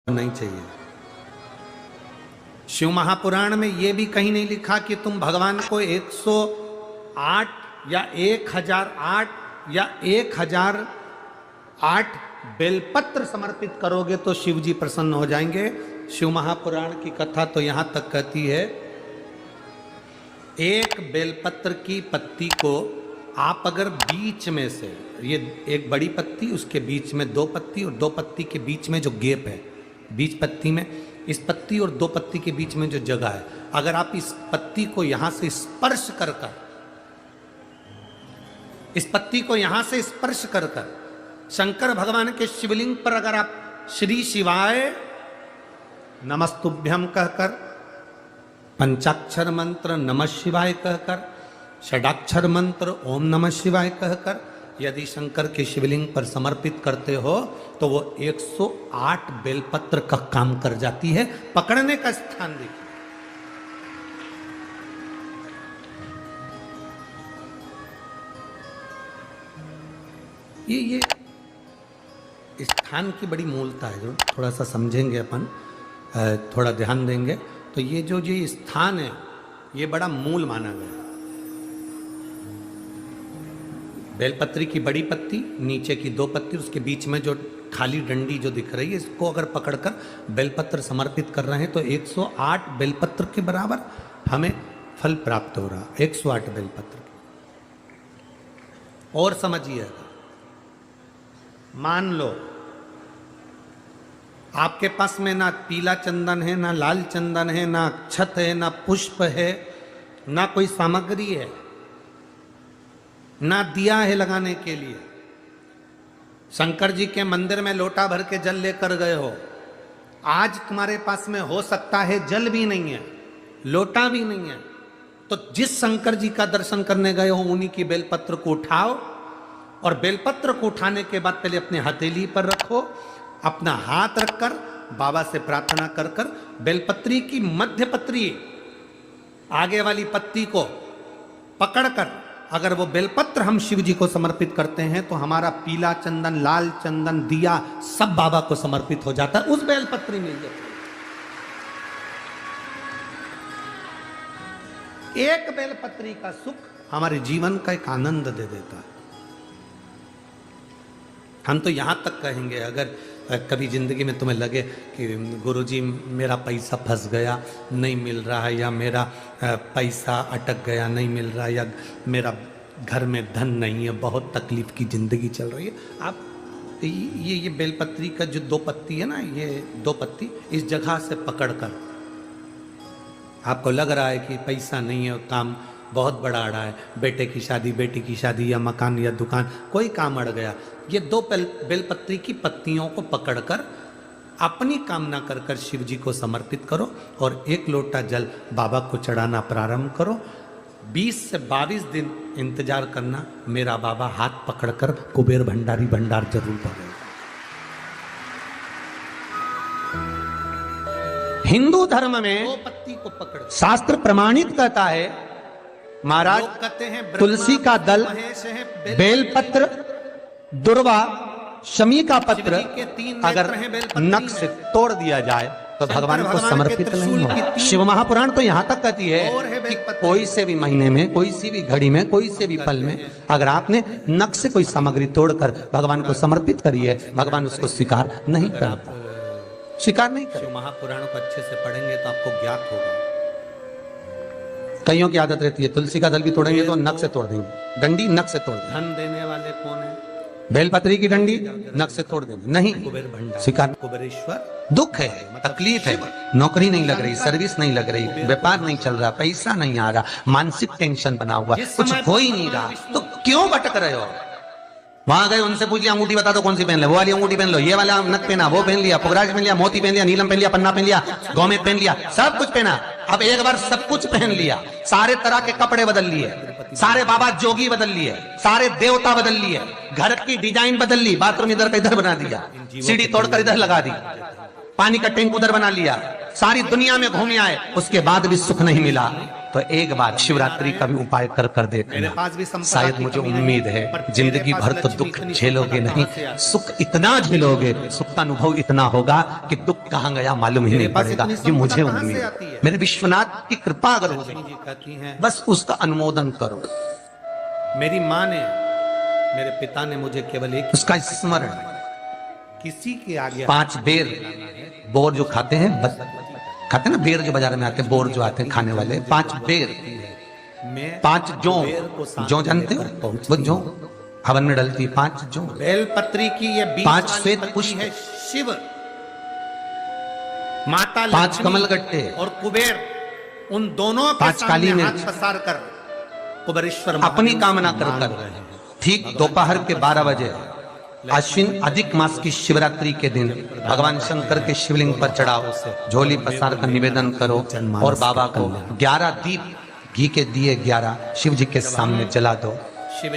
नहीं चाहिए। शिव महापुराण में यह भी कहीं नहीं लिखा कि तुम भगवान को 108 या 1008 या 1008 बेलपत्र समर्पित करोगे तो शिव जी प्रसन्न हो जाएंगे। शिव महापुराण की कथा तो यहां तक कहती है, एक बेलपत्र की पत्ती को आप अगर बीच में से, ये एक बड़ी पत्ती, उसके बीच में दो पत्ती और दो पत्ती के बीच में जो गैप है, बीच पत्ती में, इस पत्ती और दो पत्ती के बीच में जो जगह है, अगर आप इस पत्ती को यहां से स्पर्श कर कर, इस पत्ती को यहां से स्पर्श कर कर शंकर भगवान के शिवलिंग पर अगर आप श्री शिवाय नमस्तुभ्यम कहकर, पंचाक्षर मंत्र नमः शिवाय कहकर, षडाक्षर मंत्र ओम नमः शिवाय कहकर यदि शंकर के शिवलिंग पर समर्पित करते हो तो वो 108 बेलपत्र का काम कर जाती है। पकड़ने का स्थान देखिए, ये स्थान की बड़ी मूलता है, जो थोड़ा सा समझेंगे अपन, थोड़ा ध्यान देंगे तो ये जो स्थान है ये बड़ा मूल माना गया। बेलपत्री की बड़ी पत्ती, नीचे की दो पत्ती, उसके बीच में जो खाली डंडी जो दिख रही है, इसको अगर पकड़कर बेलपत्र समर्पित कर रहे हैं तो 108 बेलपत्र के बराबर हमें फल प्राप्त हो रहा, 108 बेलपत्र। और समझिएगा, मान लो आपके पास में ना पीला चंदन है, ना लाल चंदन है, ना अक्षत है, ना पुष्प है, ना कोई सामग्री है, ना दिया है लगाने के लिए। शंकर जी के मंदिर में लोटा भर के जल लेकर गए हो, आज तुम्हारे पास में हो सकता है जल भी नहीं है, लोटा भी नहीं है, तो जिस शंकर जी का दर्शन करने गए हो उन्हीं की बेलपत्र को उठाओ और बेलपत्र को उठाने के बाद पहले अपने हथेली पर रखो, अपना हाथ रखकर बाबा से प्रार्थना कर कर बेलपत्री की मध्य पत्री, आगे वाली पत्ती को पकड़कर अगर वो बेलपत्र हम शिव जी को समर्पित करते हैं तो हमारा पीला चंदन, लाल चंदन, दिया सब बाबा को समर्पित हो जाता है, उस बेलपत्री मिल जाती है। एक बेलपत्री का सुख हमारे जीवन का एक आनंद दे देता है। हम तो यहां तक कहेंगे, अगर कभी जिंदगी में तुम्हें लगे कि गुरुजी मेरा पैसा फंस गया नहीं मिल रहा है, या मेरा पैसा अटक गया नहीं मिल रहा है, या मेरा घर में धन नहीं है, बहुत तकलीफ की ज़िंदगी चल रही है, आप ये बेलपत्री का जो दो पत्ती है ना, ये दो पत्ती इस जगह से पकड़कर, आपको लग रहा है कि पैसा नहीं है, काम बहुत बड़ा अड़ा है, बेटे की शादी, बेटी की शादी, या मकान या दुकान, कोई काम अड़ गया, ये दो बेलपत्री की पत्तियों को पकड़कर अपनी कामना कर कर शिव जी को समर्पित करो और एक लोटा जल बाबा को चढ़ाना प्रारंभ करो। 20 से 22 दिन इंतजार करना, मेरा बाबा हाथ पकड़कर कुबेर भंडारी भंडार जरूर पड़ेगा। हिंदू धर्म में दो पत्ती को पकड़ शास्त्र प्रमाणित कहता है, महाराज कहते हैं तुलसी का दल, बेलपत्र, दुर्वा, शमी का पत्र अगर नख से तोड़ दिया जाए तो भगवान को समर्पित नहीं होगा। शिव महापुराण तो यहां तक कहती है कि कोई से भी महीने में, कोई सी भी घड़ी में, कोई से भी पल में अगर आपने नख से कोई सामग्री तोड़कर भगवान को समर्पित करी है, भगवान उसको स्वीकार नहीं करता, स्वीकार नहीं करता। शिव महापुराण को अच्छे से पढ़ेंगे तो आपको ज्ञात होगा। कईयों की आदत रहती है तुलसी का दल भी तोड़ेंगे तो नख से तोड़ देंगे, डंडी नख से तोड़ देंगे। धन देने वाले कौन है? बेलपत्री की डंडी नख से तोड़ देंगे, नहीं कुबेर भंडार, स्वीकार। कुबेरेश्वर, दुख है, तकलीफ है, नौकरी नहीं लग रही, सर्विस नहीं लग रही, व्यापार नहीं चल रहा, पैसा नहीं आ रहा, मानसिक टेंशन बना हुआ, कुछ हो ही नहीं रहा, तो क्यों भटक रहे हो? वहां गए, उनसे पूछ लिया अंगूठी बता दो कौन सी पहन ले, वो वाली अंगूठी पहन लो, ये वाला नक पहना, वो पहन लिया, पुगराज पहन लिया, मोती पहन लिया, नीलम पहन लिया, पन्ना पहन लिया, गौमेद पहन लिया, सब कुछ पहना। अब एक बार सब कुछ पहन लिया, सारे तरह के कपड़े बदल लिए, सारे बाबा जोगी बदल लिए, सारे देवता बदल लिए, घर की डिजाइन बदल ली, बाथरूम इधर का इधर बना दिया, सीढ़ी तोड़कर इधर लगा दी, पानी का टैंक उधर बना लिया, सारी दुनिया में घूम आए, उसके बाद भी सुख नहीं मिला, तो एक बार शिवरात्रि का भी उपाय कर देखना। शायद मुझे उम्मीद है जिंदगी भर तो दुख झेलोगे नहीं, सुख इतना झेलोगे, सुख का अनुभव इतना होगा कि दुख कहां गया मालूम ही नहीं पड़ेगा। ये मुझे उम्मीद है, मेरे विश्वनाथ की कृपा अगर हो गई, बस उसका अनुमोदन करो। मेरी माँ ने, मेरे पिता ने मुझे केवल एक उसका स्मरण, किसी के आगे 5 बेर बोर जो खाते हैं, खाते हैं ना बेर जो बाजार में आते हैं, बोर जो आते हैं खाने वाले, 5 बेर, 5 जो जानते हो वो जो हवन में डलती, 5 जो बेलपत्री की ये 5 श्वेत पुष्प है, शिव माता 5 कमलगट्टे और कुबेर, उन दोनों के 5 काली मिर्च पसार कर कुबेरेश्वर अपनी कामना कर ठीक दोपहर के 12 बजे अश्विन अधिक मास की शिवरात्रि के दिन भगवान शंकर के शिवलिंग पर चढ़ाओ, झोली पसार का निवेदन करो और बाबा को 11 दीप घी के दिए 11 शिव जी के सामने जला दो।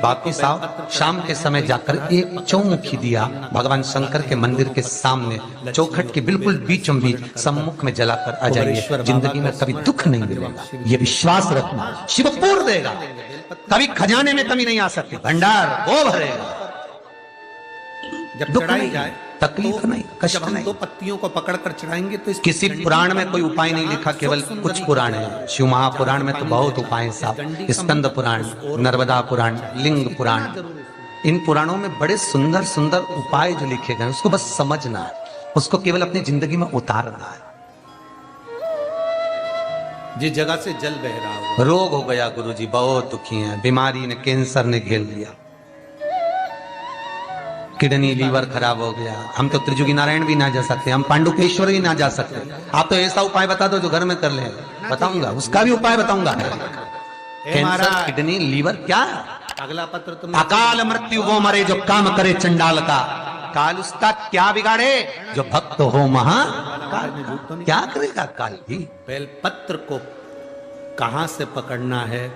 वापिस आओ, शाम के समय जाकर एक चौमुखी दिया भगवान शंकर के मंदिर के सामने चौखट के बिल्कुल बीचों बीच सम्मुख में जलाकर आ जाइए। जिंदगी में कभी दुख नहीं मिलेगा, ये विश्वास रखना, शिव पूर्ण देगा, कभी खजाने में कमी नहीं आ सकती, भंडार वो भरेगा। जब चढ़ाई जाए तकलीफ नहीं, कष्ट नहीं। 2 पत्तियों को पकड़कर चढ़ाएंगे तो किसी पुराण में कोई उपाय नहीं लिखा, केवल कुछ पुराण है। शिव महापुराण में तो बहुत उपाय है साहब, स्कंद पुराण, नर्मदा पुराण, लिंग पुराण, इन पुराणों में बड़े सुंदर सुंदर उपाय जो लिखे गए, उसको बस समझना है, उसको केवल अपनी जिंदगी में उतारना है। जिस जगह से जल बह रहा हो, रोग हो गया गुरुजी, बहुत दुखी हैं, बीमारी ने, कैंसर ने घेर लिया, किडनी लीवर खराब हो गया, हम तो त्रिजुगी नारायण भी ना जा सकते, हम पांडुकेश्वर भी ना जा सकते, आप तो ऐसा उपाय बता दो जो घर में कर ले। बताऊंगा, उसका भी उपाय बताऊंगा। कैंसर, किडनी, लीवर, क्या अगला पत्र तुम अकाल मृत्यु वो मरे जो काम करे चंडाल का, काल उसका क्या बिगाड़े जो भक्त हो महाकाल। क्या करेगा काल भी। बेलपत्र को कहां से पकड़ना है,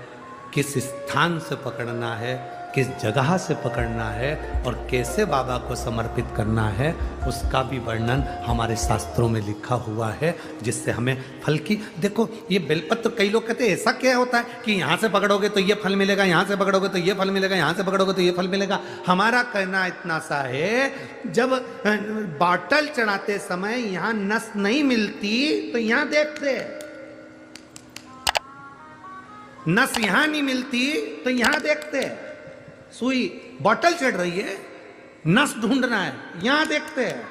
किस स्थान से पकड़ना है, किस जगह से पकड़ना है और कैसे बाबा को समर्पित करना है, उसका भी वर्णन हमारे शास्त्रों में लिखा हुआ है, जिससे हमें फल की। देखो ये बेलपत्र, कई लोग कहते हैं ऐसा क्या होता है कि यहाँ से पकड़ोगे तो ये फल मिलेगा, यहाँ से पकड़ोगे तो ये फल मिलेगा, यहाँ से पकड़ोगे तो ये फल मिलेगा। हमारा कहना इतना सा है, जब बॉटल चढ़ाते समय यहाँ नस नहीं मिलती तो यहाँ देखते, नस यहाँ नहीं मिलती तो यहाँ देखते, सुई बॉटल चढ़ रही है, नस ढूंढना है, यहां देखते हैं,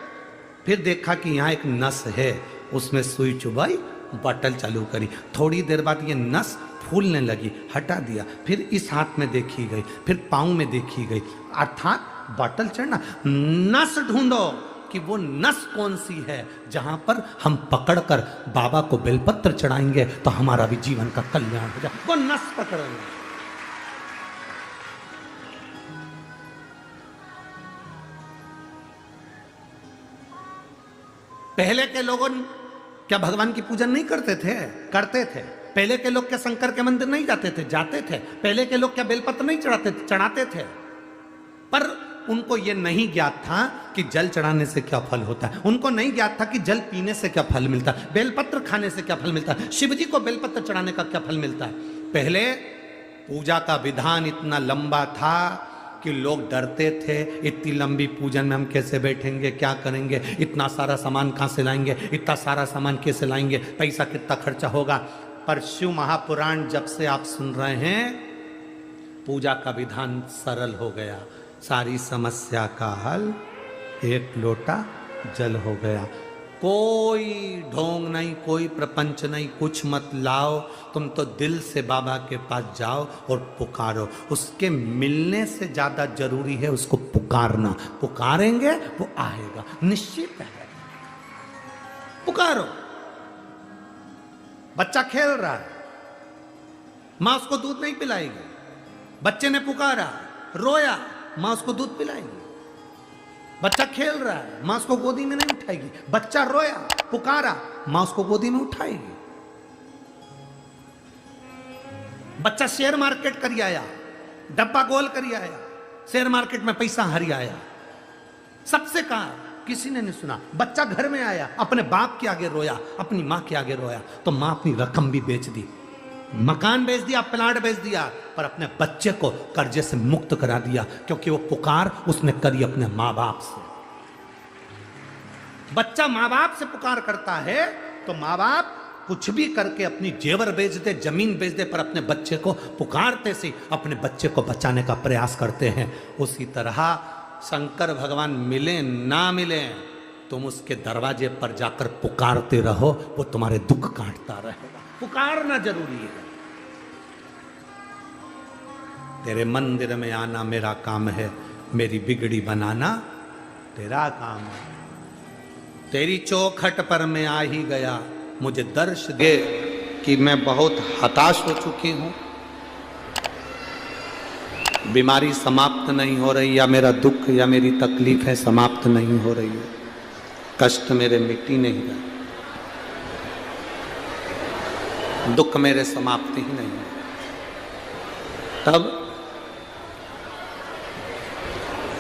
फिर देखा कि यहां एक नस है, उसमें सुई चुभाई, बॉटल चालू करी, थोड़ी देर बाद ये नस फूलने लगी, हटा दिया, फिर इस हाथ में देखी गई, फिर पांव में देखी गई, अर्थात बॉटल चढ़ना। नस ढूंढो कि वो नस कौन सी है जहां पर हम पकड़कर बाबा को बेलपत्र चढ़ाएंगे तो हमारा भी जीवन का कल्याण हो जाए, वो नस पकड़ेंगे। पहले के लोगों क्या भगवान की पूजन नहीं करते थे? करते थे। पहले के लोग क्या शंकर के मंदिर नहीं जाते थे? जाते थे। पहले के लोग क्या बेलपत्र नहीं चढ़ाते थे? पर उनको यह नहीं ज्ञात था कि जल चढ़ाने से क्या फल होता है, उनको नहीं ज्ञात था कि जल पीने से क्या फल मिलता है, बेलपत्र खाने से क्या फल मिलता है, शिव जी को बेलपत्र चढ़ाने का क्या फल मिलता है। पहले पूजा का विधान इतना लंबा था कि लोग डरते थे, इतनी लंबी पूजन में हम कैसे बैठेंगे, क्या करेंगे, इतना सारा सामान कहाँ से लाएंगे, इतना सारा सामान कैसे लाएंगे, पैसा कितना खर्चा होगा। पर शिव महापुराण जब से आप सुन रहे हैं, पूजा का विधान सरल हो गया, सारी समस्या का हल एक लोटा जल हो गया। कोई ढोंग नहीं, कोई प्रपंच नहीं, कुछ मत लाओ, तुम तो दिल से बाबा के पास जाओ और पुकारो। उसके मिलने से ज्यादा जरूरी है उसको पुकारना। पुकारेंगे वो आएगा, निश्चित है। पुकारो। बच्चा खेल रहा है, मां उसको दूध नहीं पिलाएगी, बच्चे ने पुकारा, रोया, मां उसको दूध पिलाएगी। बच्चा खेल रहा है, मां उसको गोदी में नहीं उठाएगी, बच्चा रोया, पुकारा, मां उसको गोदी में उठाएगी। बच्चा शेयर मार्केट करी आया, डब्बा गोल करी आया, शेयर मार्केट में पैसा हरी आया, सबसे कहा किसी ने नहीं सुना। बच्चा घर में आया, अपने बाप के आगे रोया, अपनी माँ के आगे रोया, तो माँ अपनी रकम भी बेच दी, मकान बेच दिया, प्लाट बेच दिया, पर अपने बच्चे को कर्जे से मुक्त करा दिया, क्योंकि वो पुकार उसने करी अपने माँ बाप से। बच्चा माँ बाप से पुकार करता है तो माँ बाप कुछ भी करके अपनी जेवर बेच दे, जमीन बेच दे, पर अपने बच्चे को पुकारते से अपने बच्चे को बचाने का प्रयास करते हैं। उसी तरह शंकर भगवान मिले ना मिले, तुम उसके दरवाजे पर जाकर पुकारते रहो, वो तुम्हारे दुख काटता रहेगा। पुकारना जरूरी है। तेरे मंदिर में आना मेरा काम है, मेरी बिगड़ी बनाना तेरा काम है। तेरी चौखट पर मैं आ ही गया, मुझे दर्श दे कि मैं बहुत हताश हो चुकी हूं, बीमारी समाप्त नहीं हो रही, या मेरा दुख या मेरी तकलीफ है समाप्त नहीं हो रही है, कष्ट मेरे मिट्टी नहीं रहे, दुख मेरे समाप्त ही नहीं है। तब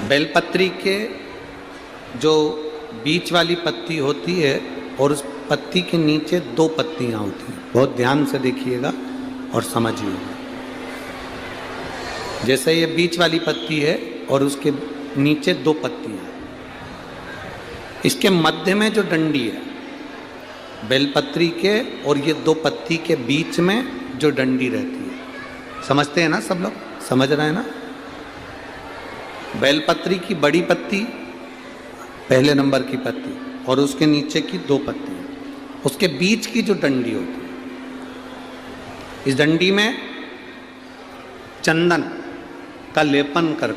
बेलपत्री के जो बीच वाली पत्ती होती है और उस पत्ती के नीचे 2 पत्तियां होती हैं, बहुत ध्यान से देखिएगा और समझिएगा। जैसे ये बीच वाली पत्ती है और उसके नीचे 2 पत्तियां, इसके मध्य में जो डंडी है बेलपत्री के और ये 2 पत्ती के बीच में जो डंडी रहती है, समझते हैं ना सब लोग? समझ रहे हैं ना? बेलपत्री की बड़ी पत्ती, पहले नंबर की पत्ती, और उसके नीचे की 2 पत्ती, उसके बीच की जो डंडी होती है, इस डंडी में चंदन का लेपन कर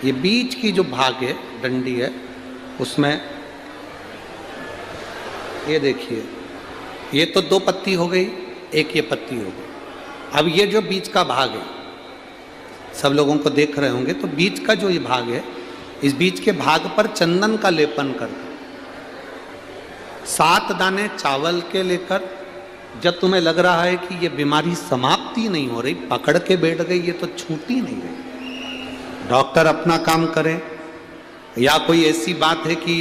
ये बीच की जो भाग है, डंडी है, उसमें ये देखिए, ये तो 2 पत्ती हो गई, एक ये पत्ती हो गई। अब ये जो बीच का भाग है, सब लोगों को देख रहे होंगे, तो बीच का जो ये भाग है, इस बीच के भाग पर चंदन का लेपन कर 7 दाने चावल के लेकर, जब तुम्हें लग रहा है कि ये बीमारी समाप्ति नहीं हो रही, पकड़ के बैठ गई, ये तो छूटी नहीं रही, डॉक्टर अपना काम करें, या कोई ऐसी बात है कि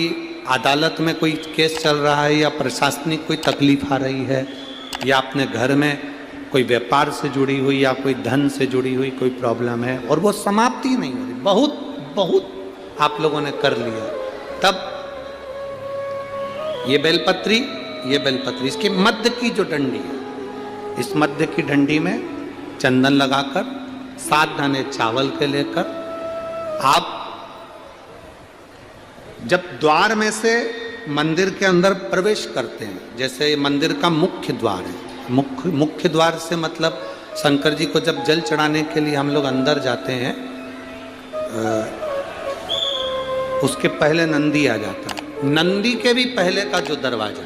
अदालत में कोई केस चल रहा है, या प्रशासनिक कोई तकलीफ आ रही है, या अपने घर में कोई व्यापार से जुड़ी हुई या कोई धन से जुड़ी हुई कोई प्रॉब्लम है और वो समाप्ति नहीं हो रही, बहुत आप लोगों ने कर लिया, तब ये बेलपत्री इसके मध्य की जो डंडी है, इस मध्य की डंडी में चंदन लगाकर 7 दाने चावल के लेकर, आप जब द्वार में से मंदिर के अंदर प्रवेश करते हैं, जैसे मंदिर का मुख्य द्वार है, मुख्य द्वार से मतलब शंकर जी को जब जल चढ़ाने के लिए हम लोग अंदर जाते हैं, उसके पहले नंदी आ जाता है, नंदी के भी पहले का जो दरवाजा,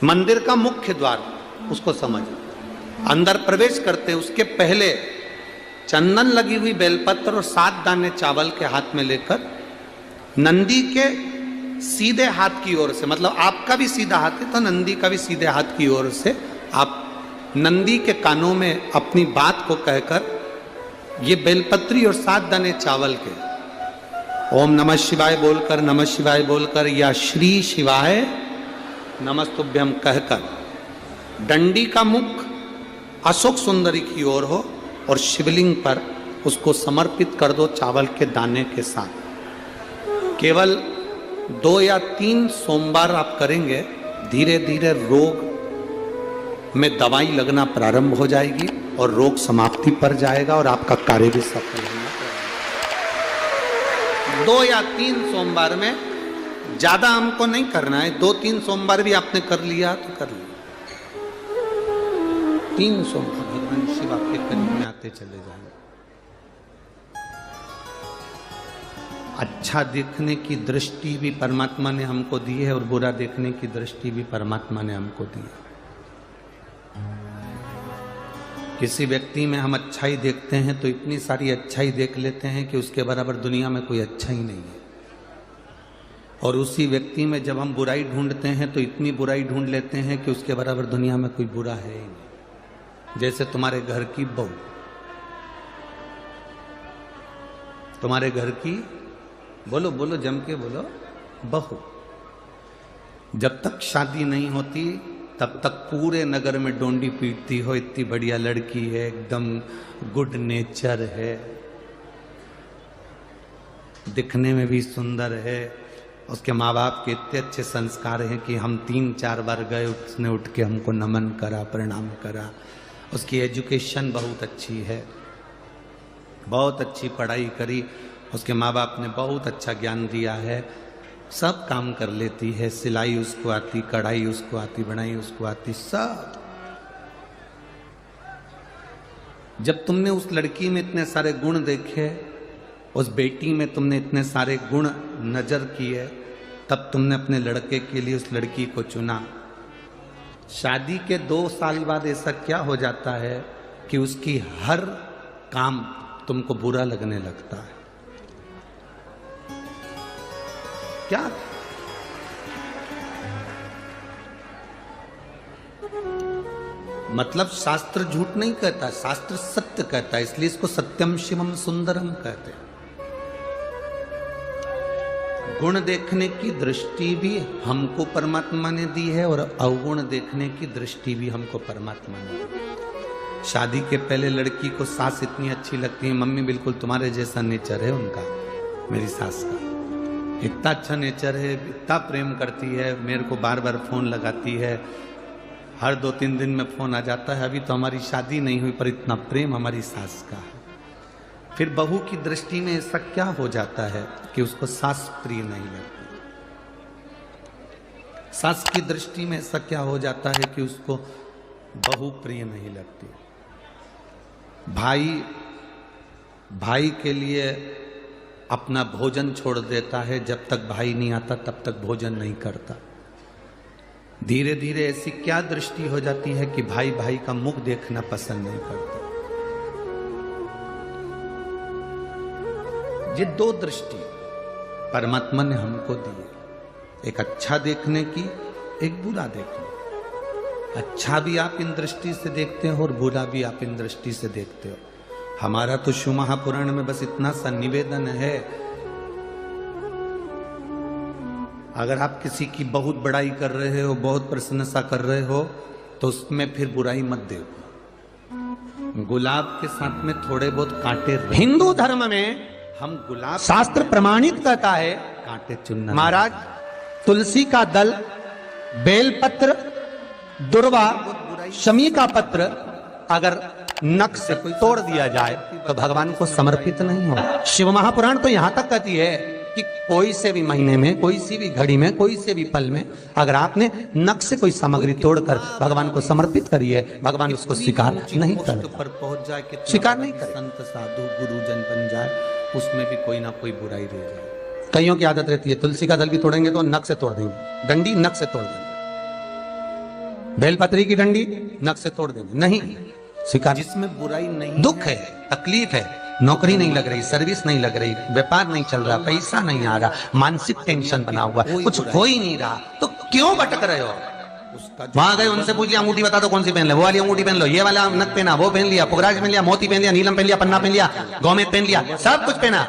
मंदिर का मुख्य द्वार, उसको समझ, अंदर प्रवेश करते हैं, उसके पहले चंदन लगी हुई बेलपत्र और 7 दाने चावल के हाथ में लेकर नंदी के सीधे हाथ की ओर से, मतलब आपका भी सीधा हाथ है तो नंदी का भी सीधे हाथ की ओर से, आप नंदी के कानों में अपनी बात को कहकर ये बेलपत्री और 7 दाने चावल के ओम नमः शिवाय बोलकर, नमः शिवाय बोलकर, या श्री शिवाय नमस्तुभ्यम कहकर डंडी का मुख अशोक सुंदरी की ओर हो और शिवलिंग पर उसको समर्पित कर दो चावल के दाने के साथ। केवल 2 या 3 सोमवार आप करेंगे, धीरे धीरे रोग में दवाई लगना प्रारंभ हो जाएगी और रोग समाप्ति पर जाएगा और आपका कार्य भी सफल होगा। 2 या 3 सोमवार में, ज्यादा हमको नहीं करना है, 2-3 सोमवार भी आपने कर लिया तो कर लिया, 3 सोमवार भगवान शिव आपके करीब में आते चले जाएंगे। अच्छा देखने की दृष्टि भी परमात्मा ने हमको दी है और बुरा देखने की दृष्टि भी परमात्मा ने हमको दी है। किसी व्यक्ति में हम अच्छाई देखते हैं तो इतनी सारी अच्छाई देख लेते हैं कि उसके बराबर दुनिया में कोई अच्छा ही नहीं है, और उसी व्यक्ति में जब हम बुराई ढूंढते हैं तो इतनी बुराई ढूंढ लेते हैं कि उसके बराबर दुनिया में कोई बुरा है ही नहीं। जैसे तुम्हारे घर की बहू, तुम्हारे घर की, बोलो बोलो जम के बोलो, बहू। जब तक शादी नहीं होती तब तक पूरे नगर में डोंडी पीटती हो, इतनी बढ़िया लड़की है, एकदम गुड नेचर है, दिखने में भी सुंदर है, उसके माँ बाप के इतने अच्छे संस्कार हैं कि हम 3-4 बार गए, उसने उठ के हमको नमन करा, प्रणाम करा। उसकी एजुकेशन बहुत अच्छी है, बहुत अच्छी पढ़ाई करी, उसके माँ बाप ने बहुत अच्छा ज्ञान दिया है, सब काम कर लेती है, सिलाई उसको आती, कढ़ाई उसको आती, बुनाई उसको आती, सब। जब तुमने उस लड़की में इतने सारे गुण देखे, उस बेटी में तुमने इतने सारे गुण नजर किए, तब तुमने अपने लड़के के लिए उस लड़की को चुना। शादी के 2 साल बाद ऐसा क्या हो जाता है कि उसकी हर काम तुमको बुरा लगने लगता है? क्या? मतलब शास्त्र झूठ नहीं कहता, शास्त्र सत्य कहता है, इसलिए इसको सत्यम शिवम सुंदरम कहते हैं। गुण देखने की दृष्टि भी हमको परमात्मा ने दी है और अवगुण देखने की दृष्टि भी हमको परमात्मा ने दी। शादी के पहले लड़की को सास इतनी अच्छी लगती है, मम्मी बिल्कुल तुम्हारे जैसा नेचर है उनका, मेरी सास का इतना अच्छा नेचर है, इतना प्रेम करती है, मेरे को बार बार फोन लगाती है, हर 2-3 दिन में फोन आ जाता है, अभी तो हमारी शादी नहीं हुई पर इतना प्रेम हमारी सास का है। फिर बहू की दृष्टि में ऐसा क्या हो जाता है कि उसको सास प्रिय नहीं लगती? सास की दृष्टि में ऐसा क्या हो जाता है कि उसको बहू प्रिय नहीं लगती? भाई के लिए अपना भोजन छोड़ देता है, जब तक भाई नहीं आता तब तक भोजन नहीं करता। धीरे धीरे ऐसी क्या दृष्टि हो जाती है कि भाई का मुख देखना पसंद नहीं करता। ये 2 दृष्टि परमात्मा ने हमको दी है, एक अच्छा देखने की, एक बुरा देखने। अच्छा भी आप इन दृष्टि से देखते हो और बुरा भी आप इन दृष्टि से देखते हो। हमारा तो शिव महापुराण में बस इतना सा निवेदन है, अगर आप किसी की बहुत बड़ाई कर रहे हो, बहुत प्रशंसा कर रहे हो, तो उसमें फिर बुराई मत देखो। गुलाब के साथ में थोड़े बहुत कांटे। हिंदू धर्म में हम गुलाब, शास्त्र प्रमाणित कहता है कांटे चुनना। महाराज, तुलसी का दल, बेलपत्र, दुर्वा, शमी का पत्र अगर नख से तोड़ दिया जाए तो भगवान को समर्पित नहीं हो। शिव महापुराण तो यहां तक कहती है कि कोई से भी महीने में, कोई सी भी घड़ी में, कोई से भी पल में अगर आपने नख से कोई सामग्री तोड़कर भगवान को समर्पित करी है, भगवान उसको स्वीकार नहीं करता, पर पहुंच जाए कि स्वीकार नहीं करे। संत साधु गुरुजन बन जाए, उसमें भी कोई ना कोई बुराई रह जाए। कईयों की आदत रहती है, तुलसी का दल भी तोड़ेंगे तो नख से तोड़ देंगे, डंडी नख से तोड़ देंगे, बेलपत्री की डंडी नख से तोड़ देंगे, नहीं स्वीकार। जिसमें बुराई नहीं, दुख है, तकलीफ है, नौकरी नहीं लग रही, सर्विस नहीं लग रही, व्यापार नहीं चल रहा, पैसा नहीं आ रहा, मानसिक टेंशन बना हुआ, कुछ हो ही नहीं रहा, तो क्यों भटक रहे हो? वहां गए, उनसे पूछ लिया अंगूठी बता दो कौन सी पहन ले, वो वाली अंगूठी पहन लो, ये वाला नथ पहना, वो पहन लिया, पुखराज पहन लिया, मोती पहन लिया, नीलम पहन लिया, पन्ना पहन लिया, गौमेद पहन लिया, सब कुछ पहना,